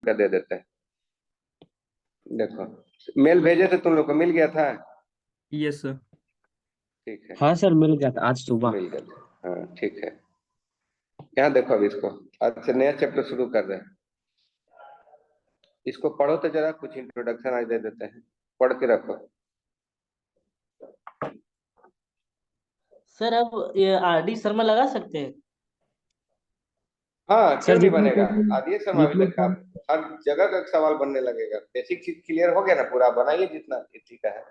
का दे देते हैं। देखो, मेल भेजे थे, तुम लोग को मिल गया था? Yes sir. ठीक है, हाँ सर, मिल गया था आज सुबह। मिल गया था, हाँ ठीक है। यहाँ देखो, अब इसको आज से नया चैप्टर शुरू कर रहे हैं। इसको पढ़ो तो जरा, कुछ इंट्रोडक्शन आज दे देते हैं, पढ़ के रखो। सर अब ये आरडी शर्मा लगा सकते हैं? हाँ, सर क्यों नहीं बनेगा। आदित्य शर्मा अभी जितने तक का हर जगह का सवाल बनने लगेगा। बेसिक चीज क्लियर हो गया ना, पूरा बनाइए जितना ठीक है।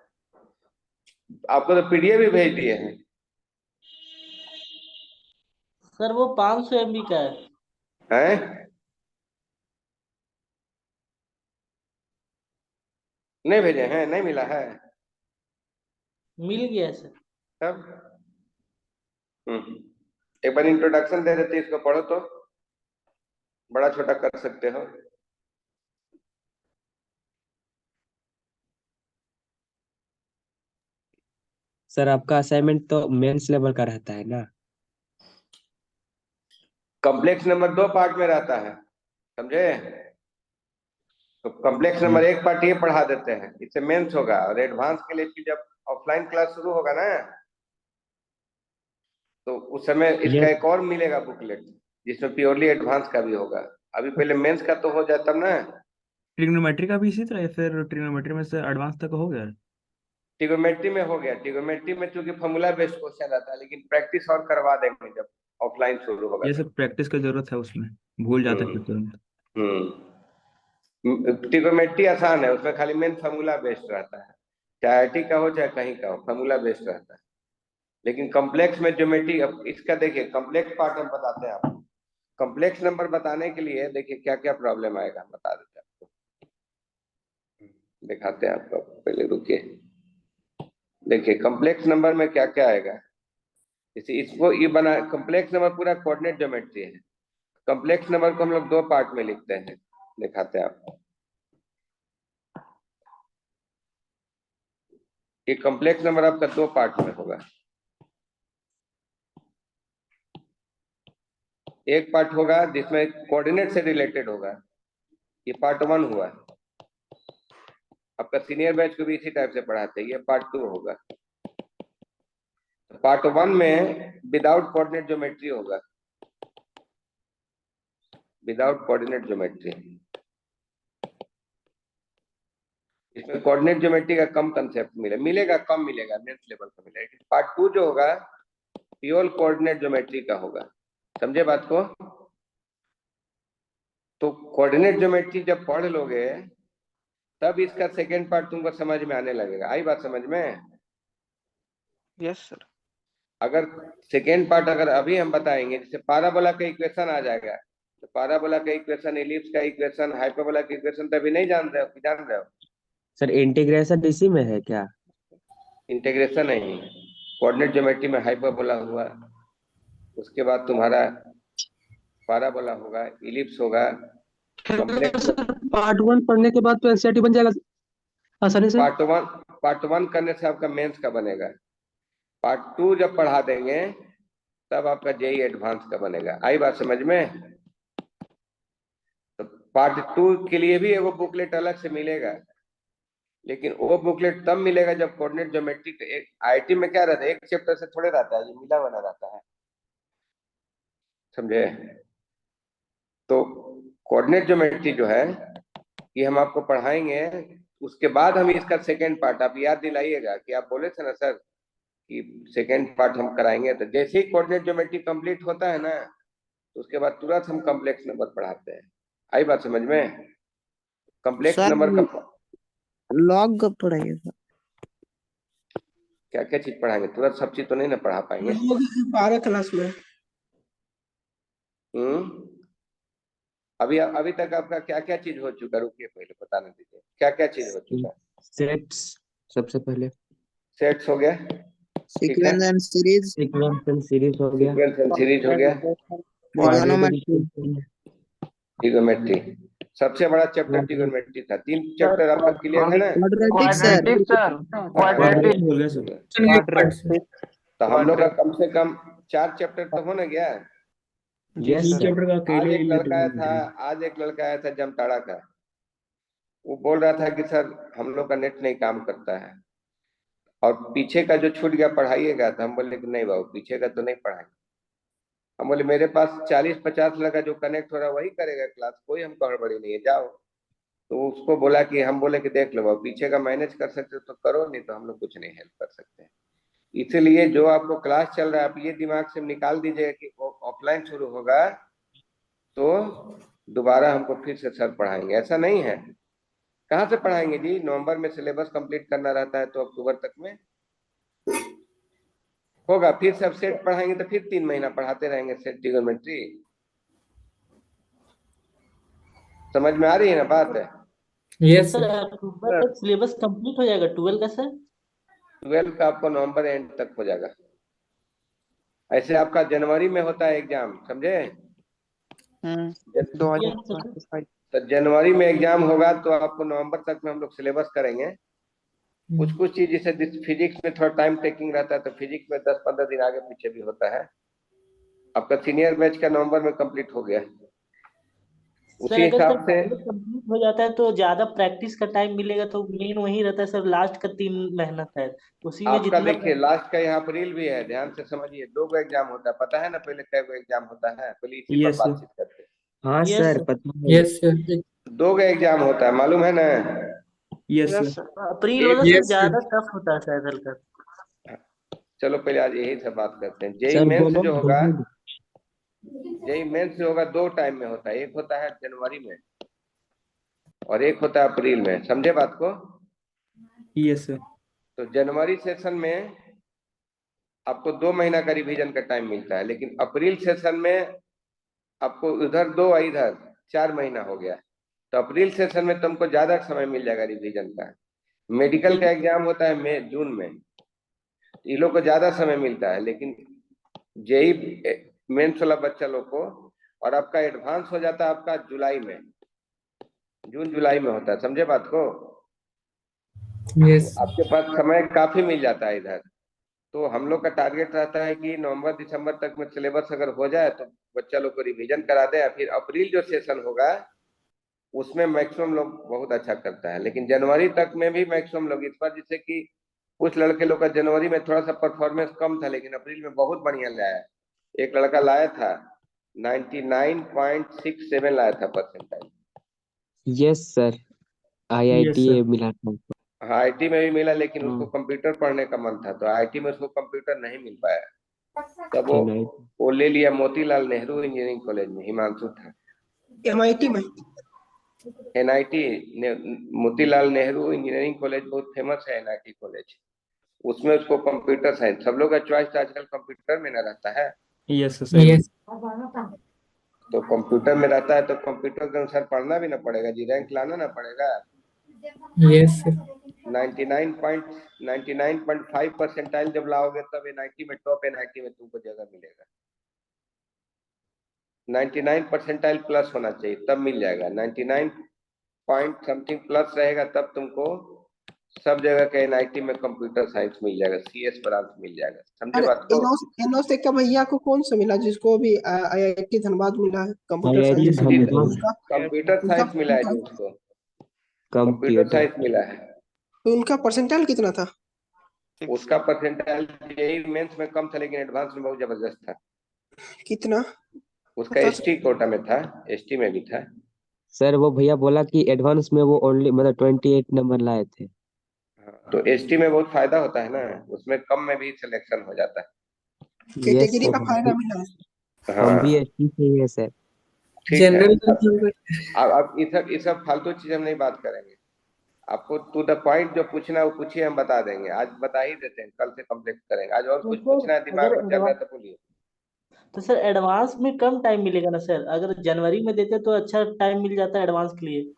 आपको तो पीडीएफ भी भेज दिए हैं। सर वो 500 MB का है। हैं? नहीं भेजे हैं? नहीं मिला है? मिल गया सर। तब एक बार इंट्रोडक्शन दे देते, इसको पढ़ो तो बड़ा छोटा कर सकते हो। सर आपका असाइनमेंट तो मेंस लेवल का रहता है ना? कॉम्प्लेक्स नंबर 2 पार्ट में रहता है, समझे? तो कॉम्प्लेक्स नंबर 1 पार्ट ये पढ़ा देते हैं, इससे मेंस होगा। और एडवांस के लिए फिर जब ऑफलाइन क्लास शुरू होगा ना, तो उस समय इसका यस एक और मिलेगा बुकलेट, जिसमें प्योरली एडवांस का भी होगा। अभी पहले मेंस का तो हो जाए तब ना। ट्रिग्नोमेट्री का भी इसी तरह है, फिर ट्रिग्नोमेट्री में से एडवांस तक हो गया? ट्रिगोमेट्री में हो गया। ट्रिगोमेट्री में चूंकि फॉर्मूला बेस्ड क्वेश्चन रहता है, लेकिन प्रैक्टिस और करवा देंगे जब ऑफलाइन शुरू होगा ये तो। सब प्रैक्टिस की जरूरत है, उसमें भूल जाते हैं फिर तुरंत। ट्रिगोमेट्री आसान है, उसमें खाली मेन फॉर्मूला बेस्ड रहता है। चाहे आईटी का हो चाहे कहीं का हो, फॉर्मूला बेस्ड रहता है। लेकिन कॉम्प्लेक्स में ज्योमेट्री, अब इसका देखिए कॉम्प्लेक्स पार्ट हम बताते हैं आपको। कॉम्प्लेक्स नंबर बताने के लिए देखिए क्या क्या प्रॉब्लम आएगा, हम बता देते हैं आपको, दिखाते हैं आपको। पहले रुकिए, देखिए कॉम्प्लेक्स नंबर में क्या क्या आएगा। जैसे इसको ये बना, कॉम्प्लेक्स नंबर पूरा कोऑर्डिनेट ज्योमेट्री है। कॉम्प्लेक्स नंबर को हम लोग 2 पार्ट में लिखते हैं, दिखाते हैं आपको। ये कॉम्प्लेक्स नंबर आपका 2 पार्ट में होगा। एक पार्ट होगा जिसमें कोऑर्डिनेट से रिलेटेड होगा, ये पार्ट 1 हुआ। आपका सीनियर बैच को भी इसी टाइप से पढ़ाते हैं, ये पार्ट 2 होगा। पार्ट 1 में विदाउट कोऑर्डिनेट ज्योमेट्री होगा, विदाउट कोऑर्डिनेट ज्योमेट्री। इसमें कोऑर्डिनेट ज्योमेट्री का कम कंसेप्ट मिलेगा, कम मिलेगा, मेंस लेवल का मिलेगा। पार्ट 2 जो होगा प्योर कोऑर्डिनेट ज्योमेट्री का होगा, समझे बात को? तो कोऑर्डिनेट ज्योमेट्री जब पढ़ लोगे तब इसका सेकेंड पार्ट तुमको समझ में आने लगेगा। आई बात समझ में? Yes sir. अगर सेकेंड पार्ट अगर अभी हम बताएंगे, जैसे पाराबोला का इक्वेशन आ जाएगा, तो पाराबोला का इक्वेशन, एलिप्स का इक्वेशन, हाइपरबोला का इक्वेशन तो अभी नहीं जान रहे हो कि जान रहे हो? सर इंटीग्रेशन इसी में है क्या? इंटीग्रेशन नहीं, कोऑर्डिनेट ज्योमेट्री में हाइपरबोला हुआ, उसके बाद तुम्हारा पाराबोला होगा, इलिप्स होगा, कॉम्प्लेक्स। पार्ट 1 पढ़ने के बाद तो एनसीईआरटी बन जाएगा आसानी से। पार्ट वन करने से आपका मेंस का बनेगा। पार्ट 2 जब पढ़ा देंगे तब आपका जेई एडवांस का बनेगा। आई बात समझ में? तो पार्ट 2 के लिए भी एगो बुकलेट अलग से मिलेगा, लेकिन वो बुकलेट तब मिलेगा जब कोऑर्डिनेट ज्योमेट्री। एक आईटी में क्या रहता है, एक चैप्टर से थोड़े रहता है, ये मिला बना रहता है, समझे? तो कोऑर्डिनेट ज्योमेट्री जो है ये हम आपको पढ़ाएंगे, उसके बाद हम इसका सेकेंड पार्ट, आप याद दिलाइएगा कि आप बोले थे ना सर कि सेकेंड पार्ट हम कराएंगे। तो जैसे ही कोऑर्डिनेट ज्योमेट्री कंप्लीट होता है ना, तो उसके बाद तुरंत हम कॉम्प्लेक्स नंबर पढ़ाते हैं। आई बात समझ में? कॉम्प्लेक्स सर नंबर का लॉग कब पढ़ाइएगा? क्या क्या चीज पढ़ाएंगे, तुरंत सब चीज तो नहीं ना पढ़ा पाएंगे। 12 क्लास में। अभी अभी तक आपका क्या क्या चीज हो चुका, रुकिए पहले बताने दीजिए, क्या क्या चीज हो चुका? सेट्स सबसे पहले, सेट्स हो गया, ठीक है। Sequence and series, sequence and series हो गया, सीक्वेंस एंड सीरीज हो गया, ट्रिगोनोमेट्री, ट्रिगोनोमेट्री। सबसे बड़ा चैप्टर ट्रिगोनोमेट्री था। 3 चैप्टर आपका क्लियर है ना? क्वाड्रेटिक सर, क्वाड्रेटिक हो गया सर। तो हम लोग का कम से कम 4 चैप्टर तो हो ना गया। जी Yes, तीन sir. चैप्टर का आज अकेले एक लड़का आया था ट्रिग्नोमेट्री। आज एक लड़का आया था जामताड़ा का। वो बोल रहा था कि सर हम लोग का नेट नहीं काम करता है और पीछे का जो छूट गया पढ़ाइएगा। तो हम बोले कि नहीं बाबू, पीछे का तो नहीं पढ़ाएंगे। हम बोले मेरे पास 40-50 लड़का जो कनेक्ट हो रहा है वही करेगा क्लास, कोई हमको हड़बड़ी नहीं है, जाओ। तो उसको बोला कि हम बोले कि देख लो बाबू, पीछे का मैनेज कर सकते हो तो करो, नहीं तो हम लोग कुछ नहीं हेल्प कर सकते हैं। इसीलिए जो आपको क्लास चल रहा है आप ये दिमाग से निकाल दीजिएगा कि ऑफलाइन शुरू होगा तो दोबारा हमको फिर से सर पढ़ाएंगे, ऐसा नहीं है। कहाँ से पढ़ाएंगे जी? नवंबर में सिलेबस कंप्लीट करना रहता है तो अक्टूबर तक में होगा। फिर से अब सेट पढ़ाएंगे तो फिर 3 महीना पढ़ाते रहेंगे सेट ट्रिग्नोमेट्री। समझ में आ रही है ना बात? है Yes, सर sir. अक्टूबर तक सिलेबस कंप्लीट हो जाएगा 12 का सर? 12 का आपको नवंबर एंड तक हो जाएगा। ऐसे आपका जनवरी में होता है एग्जाम, समझे? Yes, sir. तो जनवरी में एग्जाम होगा तो आपको नवंबर तक में हम लोग सिलेबस करेंगे। कुछ कुछ चीज जैसे फिजिक्स में थोड़ा टाइम टेकिंग रहता है तो फिजिक्स में 10-15 दिन आगे पीछे भी होता है। आपका सीनियर बैच का नवंबर में कंप्लीट हो गया। सर उसी अगर सर हिसाब से पहले कंप्लीट हो जाता है तो ज्यादा प्रैक्टिस का टाइम मिलेगा, तो मेन वही रहता है सर, लास्ट का 3 महीना है उसी में आपका जितना देखिए लास्ट का यहाँ अप्रैल भी है, ध्यान से समझिए। 2 एग्जाम होता है, पता है ना पहले कै गो एग्जाम होता है? पहले इसी पर यस सर। बातचीत करते हैं। हाँ Yes, सर, sir. पता है। Yes, sir. 2 एग्जाम होता है, मालूम है ना? Yes sir. अप्रैल वाला सर Yes, sir. ज्यादा टफ होता है शायद हल्का। चलो पहले आज यही सब बात करते हैं। जेई सर मेंस बोलो जो होगा, बोलो। जेई मेंस जो होगा 2 टाइम में होता है। एक होता है जनवरी में और एक होता है अप्रैल में, समझे बात को? Yes sir. तो जनवरी सेशन में आपको 2 महीना का रिवीजन का टाइम मिलता है, लेकिन अप्रैल सेशन में आपको उधर 2 और इधर 4 महीना हो गया। तो अप्रैल सेशन में तुमको ज्यादा समय मिल जाएगा रिवीजन का। मेडिकल का एग्जाम होता है मई जून में, ये लोग को ज्यादा समय मिलता है। लेकिन जेई मेंस वाला बच्चा लोग को और आपका एडवांस हो जाता है आपका जुलाई में, जून जुलाई में होता है, समझे बात को? Yes. आपके पास समय काफी मिल जाता है इधर। तो हम लोग का टारगेट रहता है कि नवंबर दिसंबर तक में सिलेबस अगर हो जाए तो बच्चा लोग को रिवीजन करा दे। फिर अप्रैल जो सेशन होगा उसमें मैक्सिमम लोग बहुत अच्छा करता है, लेकिन जनवरी तक में भी मैक्सिमम लोग इस बार, जैसे कि कुछ लड़के लोग का जनवरी में थोड़ा सा परफॉर्मेंस कम था लेकिन अप्रैल में बहुत बढ़िया लाया। एक लड़का लाया था 99.67 लाया था percentile. Yes sir, yes IIT sir. मिला था। हाँ आईटी में भी मिला, लेकिन उसको हाँ, कंप्यूटर पढ़ने का मन था तो आईटी में उसको कंप्यूटर नहीं मिल पाया। तब NIT. वो ले लिया मोतीलाल नेहरू इंजीनियरिंग कॉलेज में, हिमांशु था। MIT में। NIT Motilal Nehru engineering college बहुत फेमस है, एनआईटी कॉलेज। उसमें उसको कंप्यूटर साइंस, सब लोग का चॉइस आजकल कंप्यूटर में ना रहता है। यस सर सही Yes. तो कंप्यूटर में रहता है तो कंप्यूटर के अनुसार पढ़ना भी ना पड़ेगा जी, रैंक लाना ना पड़ेगा। Yes, sir. 99.5 परसेंटाइल जब लाओगे तब एनआईटी में, टॉप एनआईटी में तुमको जगह मिलेगा। 99 परसेंटाइल प्लस होना चाहिए तब मिल जाएगा। 99 पॉइंट समथिंग प्लस रहेगा तब तुमको सब जगह के एनआईटी में कंप्यूटर साइंस मिल जाएगा, सीएस ब्रांच मिल जाएगा, समझे अरे बात को? एनोस का भैया को कौन सा मिला, जिसको अभी IIT धनबाद मिला है कंप्यूटर IIT साइंस? धनबाद उसका कंप्यूटर उनका साइंस मिला है उनका जो उसको, कंप्यूटर कंप्यूटर। साइंस मिला है। तो उनका परसेंटाइल कितना था? उसका परसेंटाइल जेईई मेंस में कम था लेकिन एडवांस में बहुत जबरदस्त था। कितना उसका बता एसटी कोटा में था, एसटी में भी था। सर वो भैया बोला कि एडवांस में वो ओनली मतलब 28 नंबर लाए थे। हाँ, तो एसटी में बहुत फायदा होता है ना, उसमें कम में भी सिलेक्शन हो जाता है। यस कैटेगरी सर, का फायदा मिला है। हम भी हाँ ST से ही है सर। ठीक है। अब ये सब फालतू चीज हम नहीं बात करेंगे। आपको टू द पॉइंट जो पूछना है वो पूछिए, हम बता देंगे। आज बता ही देते हैं, कल से कंप्लीट करेंगे। आज और तो कुछ सर पूछना है दिमाग अगर में चल रहा है तो बोलिए। तो सर एडवांस में कम टाइम मिलेगा ना सर? अगर जनवरी में देते तो अच्छा टाइम मिल जाता है एडवांस के लिए।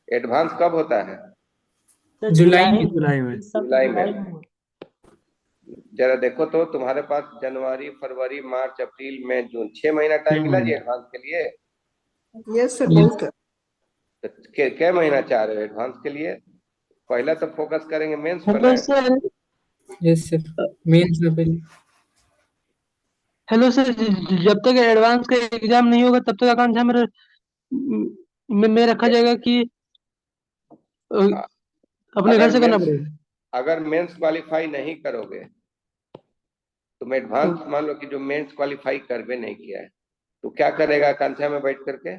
एडवांस कब होता है? सर जुलाई में। में जुलाई में। इस साल तो जुलाई में। जुलाई में हुआ। जरा देखो तो तुम्हारे पास जनवरी फरवरी मार्च अप्रैल मई जून 6 महीना टाइम मिला जी एडवांस के लिए। यस सर, बहुत है। तो क्या महीना चाह रहे हो एडवांस के लिए? पहला तो फोकस करेंगे मेंस पर ना। यस सर, मेंस में पहले। हेलो सर, जब तक एडवांस का एग्जाम नहीं होगा तब तक आकांक्षा मेरा में रखा जाएगा कि अपने घर अगर से करना मेंस पड़ेगा? अगर मेंस क्वालिफाई नहीं करोगे, तुम एडवांस मान लो कि जो मेंस क्वालिफाई कर भी नहीं किया है, तो क्या करेगा आकांक्षा में बैठ करके?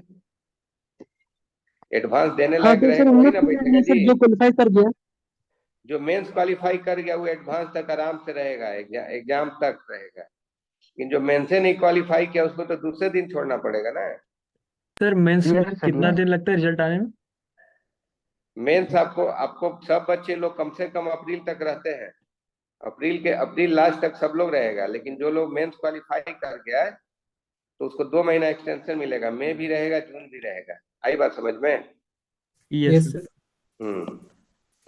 एडवांस देने हाँ लायक तो सर रहेगा हम वही लोग ना बैठेगा नहीं जी। सर, जो क्वालिफाई कर गया। जो मेंस क्वालिफाई कर गया वो एडवांस तक आराम से रहेगा, एग्जाम तक रहेगा। लेकिन जो मेंस से नहीं क्वालिफाई किया उसको तो दूसरे दिन छोड़ना पड़ेगा ना। सर मेंस में यस सर, कितना यस। दिन लगता है रिजल्ट आने में? मेंस आपको आपको सब बच्चे लोग कम से कम अप्रैल तक रहते हैं। अप्रैल लास्ट तक सब लोग रहेगा, लेकिन जो लोग मेंस क्वालिफाई कर गया है तो उसको 2 महीना एक्सटेंशन मिलेगा, मई भी रहेगा, जून भी रहेगा। आई बात समझ में? Yes yes sir. सर।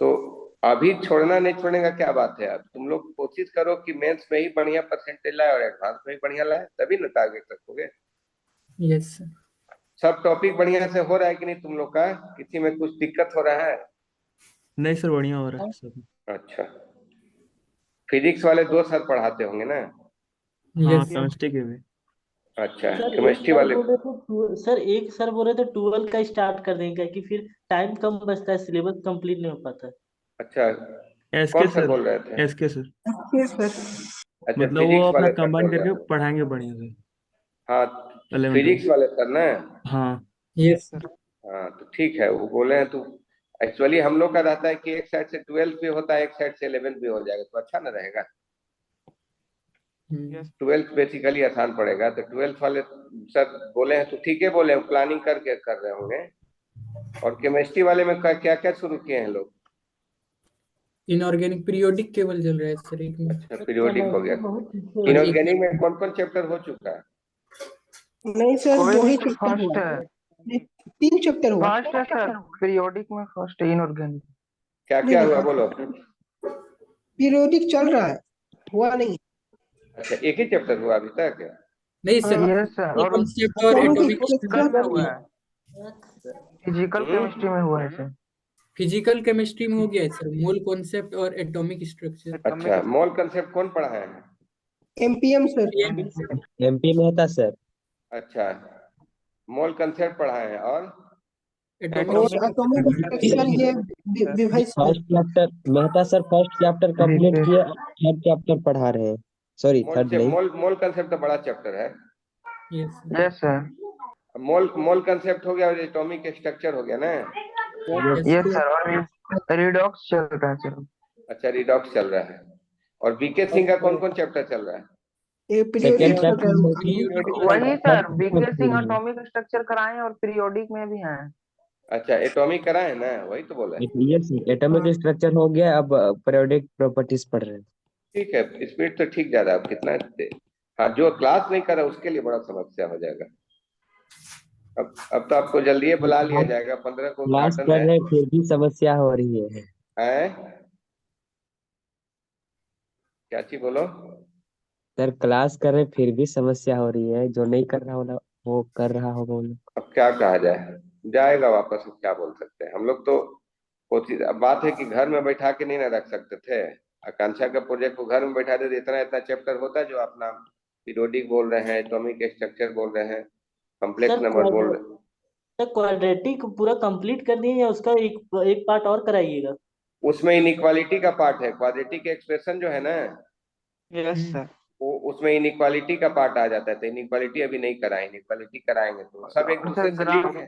तो अभी छोड़ना नहीं छोड़ने का क्या बात है? अब तुम लोग कोशिश करो कि मेंस में ही बढ़िया परसेंटेज लाए और एडवांस में ही बढ़िया लाए, तभी ना टारगेट रखोगे। Yes sir. सब टॉपिक बढ़िया से हो रहा है कि नहीं तुम लोग का? किसी में कुछ दिक्कत हो रहा है? नहीं सर, बढ़िया हो रहा है सब। अच्छा, फिजिक्स वाले 2 सर पढ़ाते होंगे ना? हाँ, यस सर। केमिस्ट्री के भी। अच्छा, सर एक केमिस्ट्री सर वाले। बोल रहे थे सर एक सर बोल रहे थे 12 का स्टार्ट कर देंगे कि फिर टाइम कम बचता है, सिलेबस कंप्लीट नहीं हो पाता है। अच्छा, एसके कौन सर सर। बोल रहे थे? SK sir. Yes sir. अच्छा, मतलब वो फिजिक्स अपना वाले सर कंबाइन बोल करके रहे थे। पढ़ाएंगे बढ़िया से। हाँ, 11 12। फिजिक्स वाले सर ना? हाँ। Yes sir. हाँ तो ठीक है, वो बोले हैं तो। एक्चुअली हम लोग का रहता है कि एक साइड से 12 भी होता है, एक साइड से 11 भी हो जाएगा, तो अच्छा ना रहेगा। 12 बेसिकली आसान पड़ेगा, तो 12 वाले सर बोले हैं तो ठीक है, बोले प्लानिंग करके कर रहे होंगे। और केमिस्ट्री वाले में क्या क्या शुरू किए हैं लोग? इनऑर्गेनिक पीरियोडिक केवल चल रहा है सर, एक मिनट। अच्छा, पीरियोडिक हो गया। केमिस्ट्री बहुत पीछे और है। एक इनऑर्गेनिक में कौन कौन चैप्टर हो चुका है? नहीं सर, कोई 2 ही नहीं, चैप्टर फर्स्ट हुआ। है। नहीं, 3 चैप्टर हुआ। फर्स्ट है सर, पीरियोडिक में फर्स्ट है, इनऑर्गेनिक। क्या नहीं क्या नहीं, हुआ बोलो? पीरियोडिक चल रहा है, हुआ नहीं। अच्छा, एक ही चैप्टर हुआ अभी तक? नहीं सर, हाँ, यस सर, और कॉन्सेप्ट और एटॉमिक एटॉमिक फिजिकल में स्ट्रक्चर हुआ है। फिजिकल हम्म। केमिस्ट्री में हुआ है सर। फिजिकल केमिस्ट्री में हो गया है सर, मोल कॉन्सेप्ट और एटॉमिक स्ट्रक्चर। अच्छा, मोल कंसेप्ट कौन पढ़ा है? MPM sir. एमपी में था सर। अच्छा, मोल कंसेप्ट पढ़ा है, और और एटॉमिक एटॉमिक स्ट्रक्चर ये Vibha sir. First chapter Mehta sir first chapter complete VK. किए और थर्ड चैप्टर पढ़ा रहे हैं। सॉरी, मोल थर्ड से नहीं। मोल कंसेप्ट तो बड़ा चैप्टर है। Yes sir. Yes sir. मोल कंसेप्ट हो गया और एटॉमिक स्ट्रक्चर हो गया ना? यस। यस सर, और रिडॉक्स चल रहा है सर। अच्छा, रिडॉक्स चल रहा है। और बीके सिंह का कौन कौन चैप्टर चल रहा है? ये सेकेंड पीरियोडिक चल रहा है चैप्टर उनका। पीरियोडिक वही third sir, BK chapter Singh पढ़ रहे एटॉमिक स्ट्रक्चर कराए हैं और पीरियोडिक में भी हैं। अच्छा, एटॉमिक करा है ना, वही तो बोला है। हैं। यस, एटॉमिक हाँ, स्ट्रक्चर हो गया, अब पीरियोडिक प्रॉपर्टीज पढ़ रहे हैं। ठीक है, स्पीड तो ठीक जा रहा है, अब कितना हाँ, जो क्लास नहीं करा उसके लिए बड़ा समस्या हो जाएगा। अब तो आपको जल्दी बुला लिया जाएगा, 15 को क्लास उद्घाटन कर है। रहे हैं फिर भी समस्या हो रही है। हैं? क्या चीज बोलो? सर क्लास कर रहे हैं फिर भी समस्या हो रही है, जो नहीं कर रहा होगा वो कर रहा होगा वो लोग। अब क्या कहा जाए, जाएगा वापस, अब क्या बोल सकते हैं हम लोग तो। कोशिश, अब बात है कि घर में बैठा के नहीं ना रख सकते थे। आकांक्षा का प्रोजेक्ट को घर में बैठा दे, इतना इतना चैप्टर होता है जो अपना पीरियोडिक बोल रहे हैं, एटॉमिक स्ट्रक्चर बोल रहे हैं, कॉम्प्लेक्स सर नंबर बोल रहे हैं। क्वाड्रेटिक पूरा कंप्लीट कर दिए या उसका एक एक पार्ट और कराइएगा? उसमें इनइक्वालिटी का पार्ट है, क्वाड्रेटिक एक्सप्रेशन जो है ना, यस सर। वो उसमें इनइक्वालिटी का पार्ट आ जाता है, तो इनइक्वालिटी अभी नहीं कराए, इनइक्वालिटी कराएंगे तो सब एक और सर दूसरे से लिंक ग्राफ। है।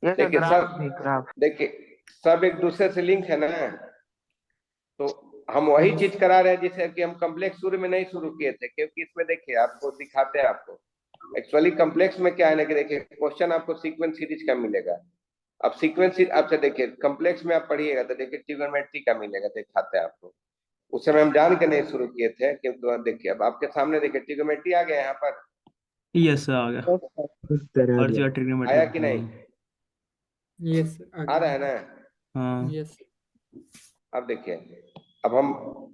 यस सर, देखिए ग्राफ सब भी, ग्राफ। देखिए सब एक दूसरे से लिंक है ना, तो हम वही चीज करा रहे हैं जिसे कि हम कम्प्लेक्स शुरू में नहीं शुरू किए थे, क्योंकि इसमें देखिए आपको दिखाते हैं आपको। एक्चुअली कम्प्लेक्स में क्या है ना कि देखिए क्वेश्चन आपको सीक्वेंस सीरीज का मिलेगा। अब सीक्वेंस आपसे देखिए कम्प्लेक्स में आप पढ़िएगा तो देखिए ट्रिगोनोमेट्री का मिलेगा, दिखाते हैं आपको। उस समय हम जान के नहीं शुरू किए थे, क्योंकि अब देखिए अब आपके सामने देखिए ट्रिगोनोमेट्री आ गया यहाँ पर। यस सर, आ गया। सर आ हर गया। जगह ट्रिग्नोमेट्री आया कि दिखा नहीं? रहा है। यस सर, आ रहा आगे। है ना? हाँ। यस। अब देखिए, अब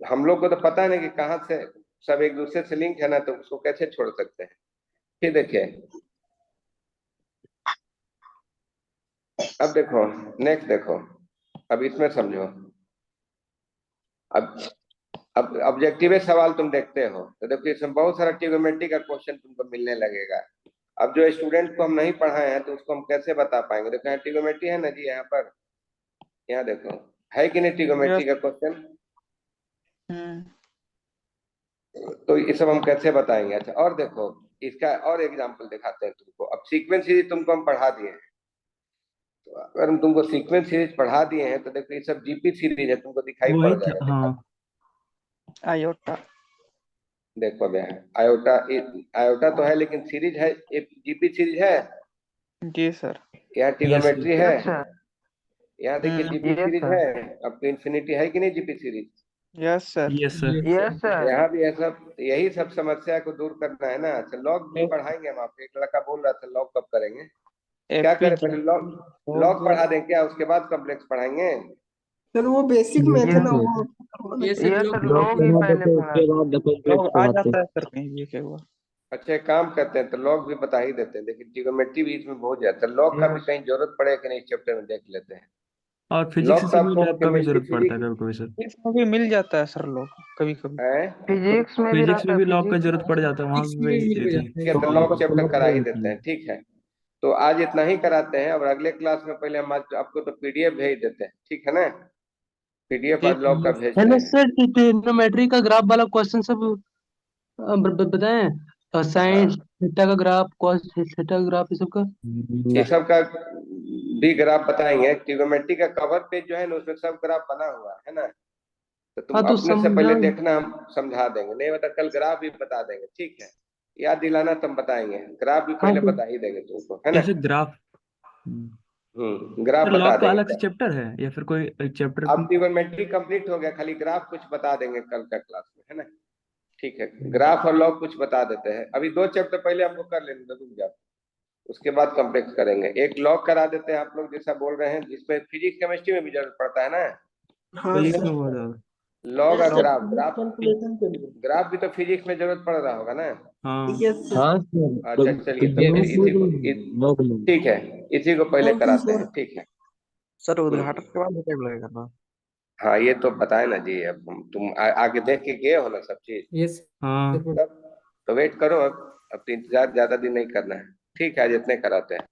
हम लोग को तो पता है ना कि कहाँ से सब एक दूसरे से लिंक है ना, तो उसको कैसे छोड़ सकते हैं? फिर देखिए, अब देखो, नेक्स्ट देखो, अब इसमें समझो। अब अब ऑब्जेक्टिव सवाल तुम देखते हो तो देखो इसमें बहुत सारा ट्रिग्नोमेट्री का क्वेश्चन तुमको मिलने लगेगा। अब जो स्टूडेंट को हम नहीं पढ़ाए हैं तो उसको हम कैसे बता पाएंगे। देखो यहाँ ट्रिग्नोमेट्री है ना जी, यहाँ पर, यहाँ देखो है कि नहीं ट्रिग्नोमेट्री का क्वेश्चन। तो ये सब हम कैसे बताएंगे। अच्छा और देखो इसका और एग्जाम्पल दिखाते हैं तुमको। अब सीक्वेंस सीरीज तुमको हम पढ़ा दिए हैं, तो अगर हम तुमको सीक्वेंस सीरीज पढ़ा दिए हैं तो देखो ये सब जीपी सीरीज है, तुमको दिखाई वही पड़ था, जाएगा। हाँ। आयोटा। देखो अब यहाँ आयोटा, आयोटा तो है लेकिन सीरीज है, एक जीपी सीरीज है। जी सर। यहाँ ट्रिग्नोमेट्री है, यस सर। यहाँ देखिए जीपी यस सीरीज सर। है। अब तो इन्फिनिटी है कि नहीं GP series. Yes sir. Yes sir. Yes sir. यहाँ भी है सब, यही सब समस्या को दूर करना है ना। अच्छा लॉग भी पढ़ाएंगे हम आपको। एक लड़का बोल रहा था लॉग कब करेंगे, क्या करें पहले लॉग पढ़ा दें क्या, उसके बाद कॉम्प्लेक्स पढ़ाएंगे। सर वो बेसिक में थे ना, वो ये सर यस लोग सर, लॉग लोग ही पढ़ा पहले देते पढ़ा उसके बाद कॉम्प्लेक्स आ पढ़ाते। जाता है सर कहीं भी एक बार। अच्छा एक काम करते हैं तो लॉग भी बता ही देते हैं, लेकिन ट्रिग्नोमेट्री भी इसमें बहुत जाता है। लॉग का भी कहीं जरूरत पड़े कि नहीं इस चैप्टर में देख लेते हैं। और फिजिक्स लॉग तो से भी आपको लॉग का भी केमिस्ट्री जरूरत पड़ता है फिजिक्स कभी कभी सर। इसमें भी मिल जाता है सर लोग कभी कभी। है। फिजिक्स में भी फिजिक्स रहता में है, भी लॉग का फिजिक्स जरूरत पड़ जाता है, वहां फिजिक्स पे में भी मिल वही जाता है। ठीक है तो लॉग चैप्टर करा ही देते हैं। ठीक है तो आज इतना ही कराते हैं, और अगले क्लास में पहले हम आज आपको तो पीडीएफ भेज देते हैं, ठीक है ना। पीडीएफ आज लॉग का भेजते हेलो हैं। सर, ट्रिग्नोमेट्री का ग्राफ वाला क्वेश्चन सब बताएं। साइन थीटा का ग्राफ, कॉस थीटा का ग्राफ, ये सब का। ये सब का भी ग्राफ बताएंगे। ट्रिग्नोमेट्री का कवर पेज जो है ना उसमें सब ग्राफ बना हुआ है ना, तो तुम हाँ तो अपने से पहले देखना, हम समझा देंगे। नहीं बता कल ग्राफ भी बता देंगे, ठीक है। याद दिलाना तुम बताएंगे, ग्राफ भी हाँ पहले तो बता ही देंगे तुमको, है ना। ऐसे ग्राफ। ग्राफ सर बता लॉग का अलग देंगे। से चैप्टर है या फिर कोई चैप्टर? अब ट्रिग्नोमेट्री कंप्लीट हो गया, खाली ग्राफ कुछ बता देंगे कल का क्लास में, है ना। ठीक है ग्राफ और लॉग कुछ बता देते हैं। अभी 2 चैप्टर पहले हमको कर लेने दो, रुक जाओ, उसके बाद कॉम्प्लेक्स करेंगे। एक लॉग करा देते हैं आप लोग जैसा बोल रहे हैं, जिसमें फिजिक्स केमिस्ट्री में भी जरूरत पड़ता है ना। हाँ फिजिक्स सर। में बहुत ज्यादा। लॉग और सर ग्राफ, कैलकुलेशन के लिए। ग्राफ भी तो फिजिक्स में जरूरत पड़ रहा होगा ना। हाँ यस सर। हाँ सर। अच्छा चलिए तो फिर इसी को लॉग में ठीक है, इसी को पहले थैंक यू कराते सर। हैं, ठीक है। सर उद्घाटन के बाद टाइम लगेगा ना। हाँ ये तो बताए ना जी, अब तुम आगे देख के गए हो ना सब चीज, यस हाँ। तो वेट करो। अब तो इंतजार ज्यादा दिन नहीं करना है, ठीक है आज इतने कराते हैं।